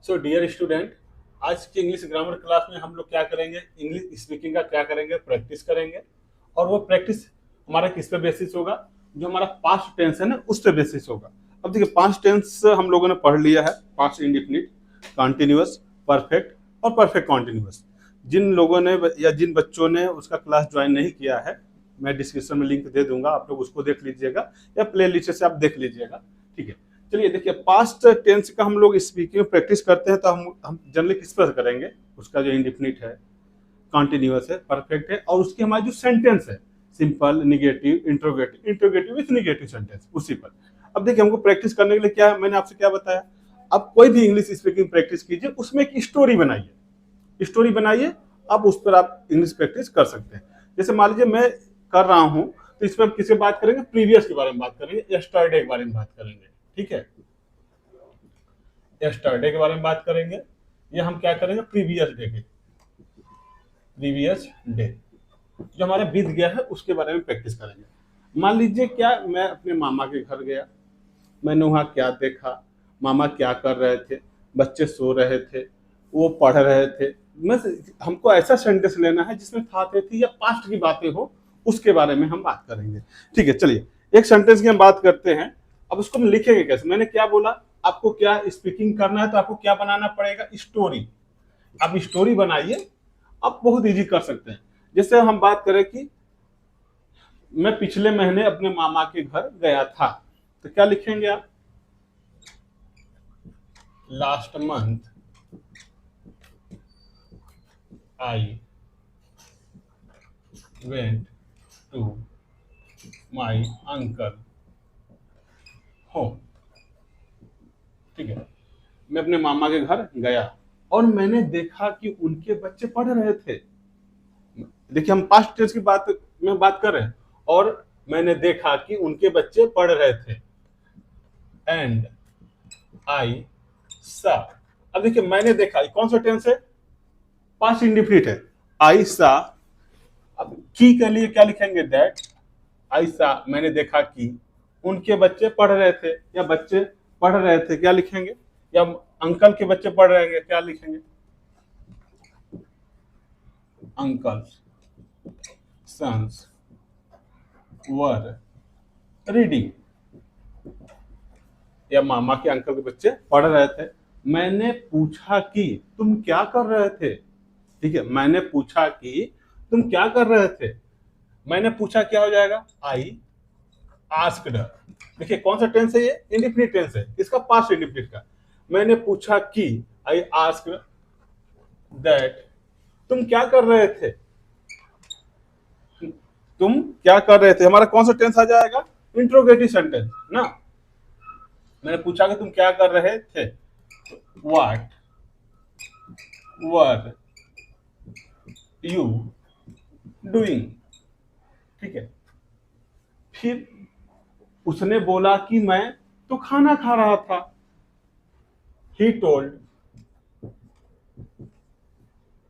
So dear student, आज की English grammar class में हम लोग क्या करेंगे, इंग्लिश स्पीकिंग का क्या करेंगे, प्रैक्टिस करेंगे। और वो प्रैक्टिस हमारा किस पे बेसिस होगा, जो हमारा पास्ट टेंस है ना उस पे बेसिस होगा। अब देखिए, पास्ट टेंस हम लोगों ने पढ़ लिया है, पास्ट इंडिफिनिट, कॉन्टिन्यूअस, परफेक्ट और परफेक्ट कॉन्टिन्यूअस। जिन लोगों ने या जिन बच्चों ने उसका क्लास ज्वाइन नहीं किया है, मैं डिस्क्रिप्शन में लिंक दे दूंगा, आप लोग उसको देख लीजिएगा या प्ले लिस्ट से आप देख लीजिएगा। ठीक है, चलिए देखिए, पास्ट टेंस का हम लोग स्पीकिंग में प्रैक्टिस करते हैं तो हम जनरली किस पर करेंगे, उसका जो इंडिफिनिट है, कॉन्टिन्यूअस है, परफेक्ट है, और उसकी हमारी जो सेंटेंस है, simple, negative, interrogative, interrogative with negative sentence, उसी पर। अब देखिए, हमको प्रैक्टिस करने के लिए क्या है, मैंने आपसे क्या बताया, आप कोई भी इंग्लिश स्पीकिंग प्रैक्टिस कीजिए, उसमें एक स्टोरी बनाइए, स्टोरी बनाइए, अब उस पर आप इंग्लिश प्रैक्टिस कर सकते हैं। जैसे मान लीजिए मैं कर रहा हूं, तो इस पर हम किससे बात करेंगे, प्रीवियस के बारे में बात करेंगे, यस्टरडे के बारे में बात करेंगे। ठीक है, यस्टरडे के बारे में बात करेंगे, ये हम क्या करेंगे, प्रीवियस डे के, प्रीवियस डे जो हमारा बीत गया है उसके बारे में प्रैक्टिस करेंगे। मान लीजिए क्या, मैं अपने मामा के घर गया, मैंने वहाँ क्या देखा, मामा क्या कर रहे थे, बच्चे सो रहे थे, वो पढ़ रहे थे। मैं हमको ऐसा सेंटेंस लेना है जिसमें था थी या पास्ट की बातें हो, उसके बारे में हम बात करेंगे। ठीक है, चलिए एक सेंटेंस की हम बात करते हैं। अब उसको हम लिखेंगे कैसे, मैंने क्या बोला, आपको क्या स्पीकिंग करना है तो आपको क्या बनाना पड़ेगा, स्टोरी। आप स्टोरी बनाइए, आप बहुत इजी कर सकते हैं। जैसे हम बात करें कि मैं पिछले महीने अपने मामा के घर गया था, तो क्या लिखेंगे आप, last month I went to my uncle home. ठीक है, मैं अपने मामा के घर गया और मैंने देखा कि उनके बच्चे पढ़ रहे थे। देखिए, हम पास्ट टेंस की बात में बात कर रहे हैं, और मैंने देखा कि उनके बच्चे पढ़ रहे थे, एंड आई सा। अब देखिए, मैंने देखा, कौन सा टेंस है, पास्ट इंडिफिनिट है, आई सा। अब की के लिए क्या लिखेंगे, दैट, आई सा, मैंने देखा कि उनके बच्चे पढ़ रहे थे, या बच्चे पढ़ रहे थे, क्या लिखेंगे, या अंकल के बच्चे पढ़ रहे हैं, क्या लिखेंगे, अंकल्स सन्स वर रीडिंग, या मामा के अंकल के बच्चे पढ़ रहे थे। मैंने पूछा कि तुम क्या कर रहे थे। ठीक है, मैंने पूछा कि तुम क्या कर रहे थे, मैंने पूछा क्या हो जाएगा, आई आस्क्ड। देखिए, कौन सा टेंस है ये, इंडिफिनिट टेंस है, इसका पास्ट इंडिफिनिट का। मैंने पूछा कि, आई आस्क्ड दैट, तुम क्या कर रहे थे, तुम क्या कर रहे थे, हमारा कौन सा टेंस आ जाएगा, इंट्रोगेटिव सेंटेंस ना। मैंने पूछा कि तुम क्या कर रहे थे, व्हाट वर यू डूइंग। ठीक है, फिर उसने बोला कि मैं तो खाना खा रहा था, ही टोल्ड,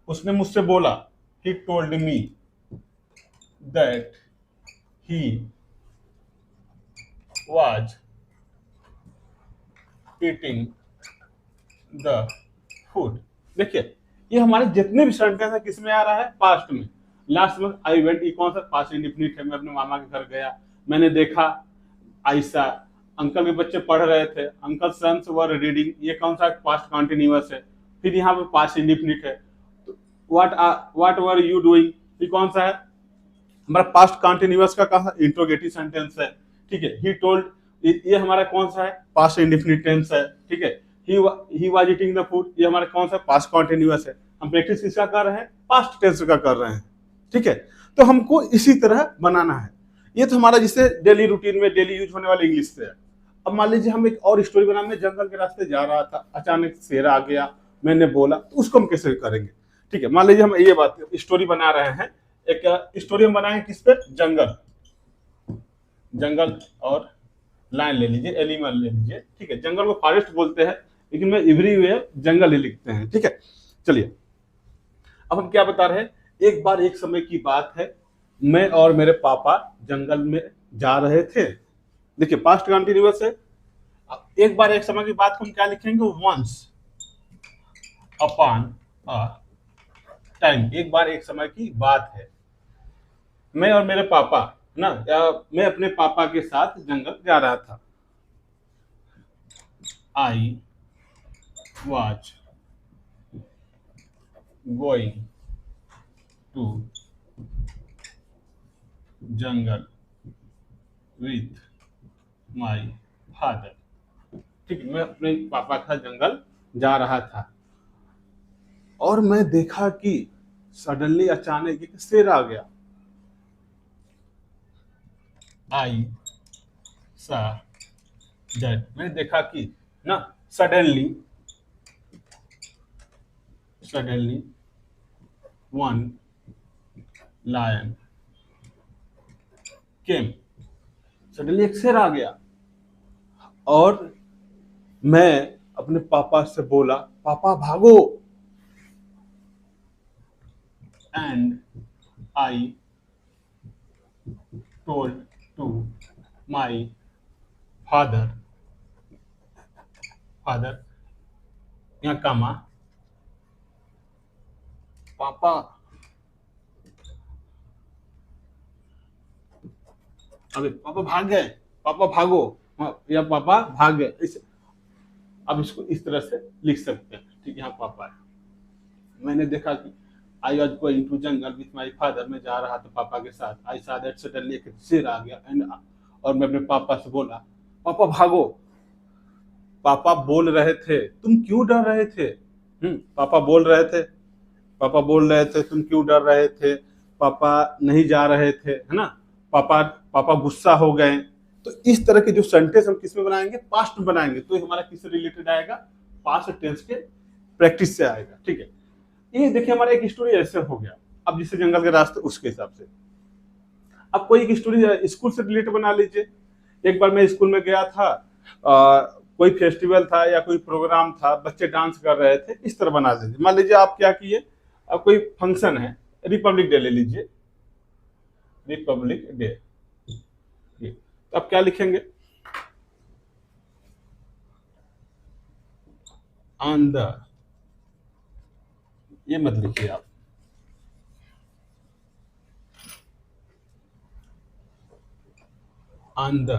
उसने मुझसे बोला, he told me that he was eating the food. देखिए, ये हमारे जितने भी सेंटेंस है किसमें आ रहा है, पास्ट में। लास्ट में आई वेंट, ये कौन सा पास्ट इंडिफिनिट है, मैं अपने मामा के घर गया, मैंने देखा, आयशा, अंकल के बच्चे पढ़ रहे थे, अंकल सन्स वर रीडिंग, ये कौन सा पास्ट कॉन्टिन्यूअस है। फिर यहाँ पे पास्ट इंडिफिनिट है, व्हाट वर यू डूइंग, ये कौन सा है, हमारा पास्ट कॉन्टिन्यूअस का कौन सा, इंट्रोगेटिव सेंटेंस है। ठीक है, ही टोल्ड, ये हमारा कौन सा है, पास्ट इंडिफिनिट टेंस है। ठीक है, he was eating the food, ये हमारा कौन सा, पास्ट कॉन्टिन्यूअस है। हम प्रैक्टिस किसका कर रहे हैं, पास्ट टेंस का कर रहे हैं। ठीक है, तो हमको इसी तरह बनाना है। ये तो हमारा जिससे डेली रूटीन में डेली यूज होने वाले इंग्लिश से है। अब मान लीजिए हम एक और स्टोरी बना, मैं जंगल के रास्ते जा रहा था, अचानक शेर आ गया, मैंने बोला, तो उसको हम कैसे करेंगे। ठीक है, मान लीजिए हम ये बात स्टोरी बना रहे हैं, एक स्टोरी हम बनाएंगे किस पे, जंगल, जंगल और लाइन ले लीजिए, एनिमल ले लीजिए। ठीक है, जंगल को फॉरेस्ट बोलते हैं, लेकिन मैं एवरीवेयर जंगल ही लिखते हैं। ठीक है, चलिए अब हम क्या बता रहे हैं, एक बार एक समय की बात है, मैं और मेरे पापा जंगल में जा रहे थे। देखिए, पास्ट कंटिन्यूअस है। अब एक बार एक समय की बात को हम क्या लिखेंगे, वंस, अपॉन अ टाइम, एक बार एक समय की बात है, मैं और मेरे पापा ना, या मैं अपने पापा के साथ जंगल जा रहा था। I was going to jungle with my father. ठीक है, मैं अपने पापा के साथ जंगल जा रहा था और मैं देखा कि सडनली अचानक एक शेर आ गया। आई सा दैट, मैंने देखा कि ना, सडनली सडनली वन लायन केम, सडनली एक शेर आ गया और मैं अपने पापा से बोला, पापा भागो। And I told to my father, father यहाँ कामा, पापा, अबे पापा भाग गए, पापा भागो, हाँ, या पापा भाग गए, इस अब इसको इस तरह से लिख सकते हैं। ठीक है, यहाँ पापा है, मैंने देखा कि I was going to jungle with my father, मैं जा रहा था पापा के साथ। आई सा दैट सडनली एक शेर आ गया एंड, और मैं अपने पापा से बोला, पापा भागो। पापा बोल रहे थे, तुम क्यों डर रहे थे? पापा बोल रहे थे, पापा बोल रहे थे तुम क्यों डर रहे थे, पापा नहीं जा रहे थे, है ना, पापा पापा गुस्सा हो गए। तो इस तरह के जो सेंटेंस हम किस में बनाएंगे, पास्ट में बनाएंगे, तो ये हमारा किससे रिलेटेड आएगा, पास्ट टेंस के प्रैक्टिस से आएगा। ठीक है, ये देखिए हमारा एक स्टोरी ऐसे हो गया। अब जिससे जंगल के रास्ते उसके हिसाब से अब कोई एक स्टोरी स्कूल से रिलेटेड बना लीजिए। एक बार मैं स्कूल में गया था, कोई फेस्टिवल था या कोई प्रोग्राम था, बच्चे डांस कर रहे थे, इस तरह बना लीजिए। मान लीजिए आप क्या किए, अब कोई फंक्शन है, रिपब्लिक डे ले लीजिए, रिपब्लिक डे, तो आप क्या लिखेंगे, ऑन द, ये मत लिखिए आप, on the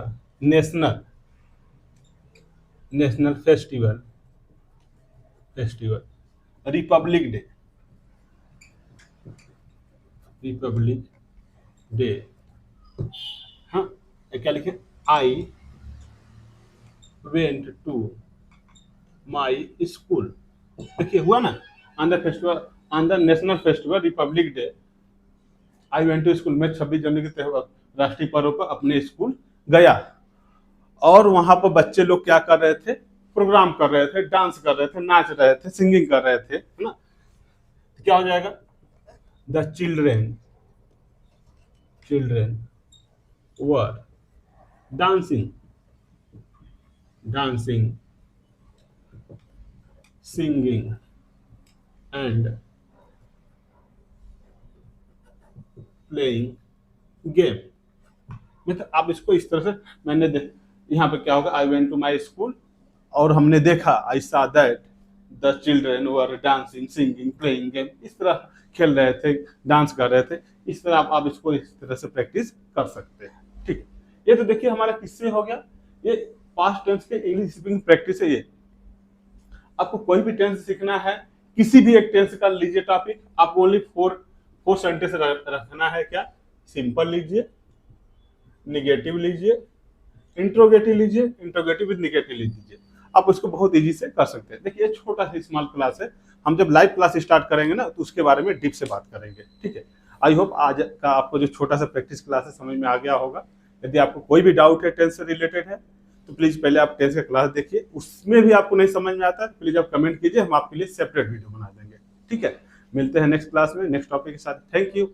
national national festival, republic day, republic day, हाँ, क्या लिखे, I went to my school. देखिए हुआ ना, on the festival, on the national festival republic day I went to school, मैं 26 जनवरी के त्योहार, राष्ट्रीय पर्व पर अपने स्कूल गया। और वहां पर बच्चे लोग क्या कर रहे थे, प्रोग्राम कर रहे थे, डांस कर रहे थे, नाच रहे थे, सिंगिंग कर रहे थे, है ना। तो क्या हो जाएगा, the children children were dancing dancing singing and playing game. मतलब आप इसको इस तरह से, यहाँ पे क्या होगा, I went to my school, और हमने देखा, I saw that the children were dancing singing playing game, इस तरह खेल रहे थे, डांस कर रहे थे। इस तरह आप इसको इस तरह से प्रैक्टिस कर सकते हैं। ठीक, ये तो देखिए हमारा किससे हो गया, ये पास्ट टेंस के इंग्लिश स्पीकिंग प्रैक्टिस है। ये आपको कोई भी टेंस सीखना है, किसी भी एक टेंस का लीजिए टॉपिक, आपको ओनली फोर फोर सेंटेंस रखना है। क्या, सिंपल लीजिए, निगेटिव लीजिए, इंट्रोगेटिव लीजिए, इंट्रोगेटिव विद निगेटिव लीजिए, आप उसको बहुत इजी से कर सकते हैं। देखिए छोटा सा स्मॉल क्लास है, हम जब लाइव क्लास स्टार्ट करेंगे ना, तो उसके बारे में डीप से बात करेंगे। ठीक है, आई होप आज का आपको जो छोटा सा प्रैक्टिस क्लास है समझ में आ गया होगा। यदि आपको कोई भी डाउट है टेंस से रिलेटेड है, तो प्लीज पहले आप टेंस का क्लास देखिए, उसमें भी आपको नहीं समझ में आता है, प्लीज आप कमेंट कीजिए, हम आपके लिए सेपरेट वीडियो बना देंगे। ठीक है, मिलते हैं नेक्स्ट क्लास में नेक्स्ट टॉपिक के साथ। Thank you.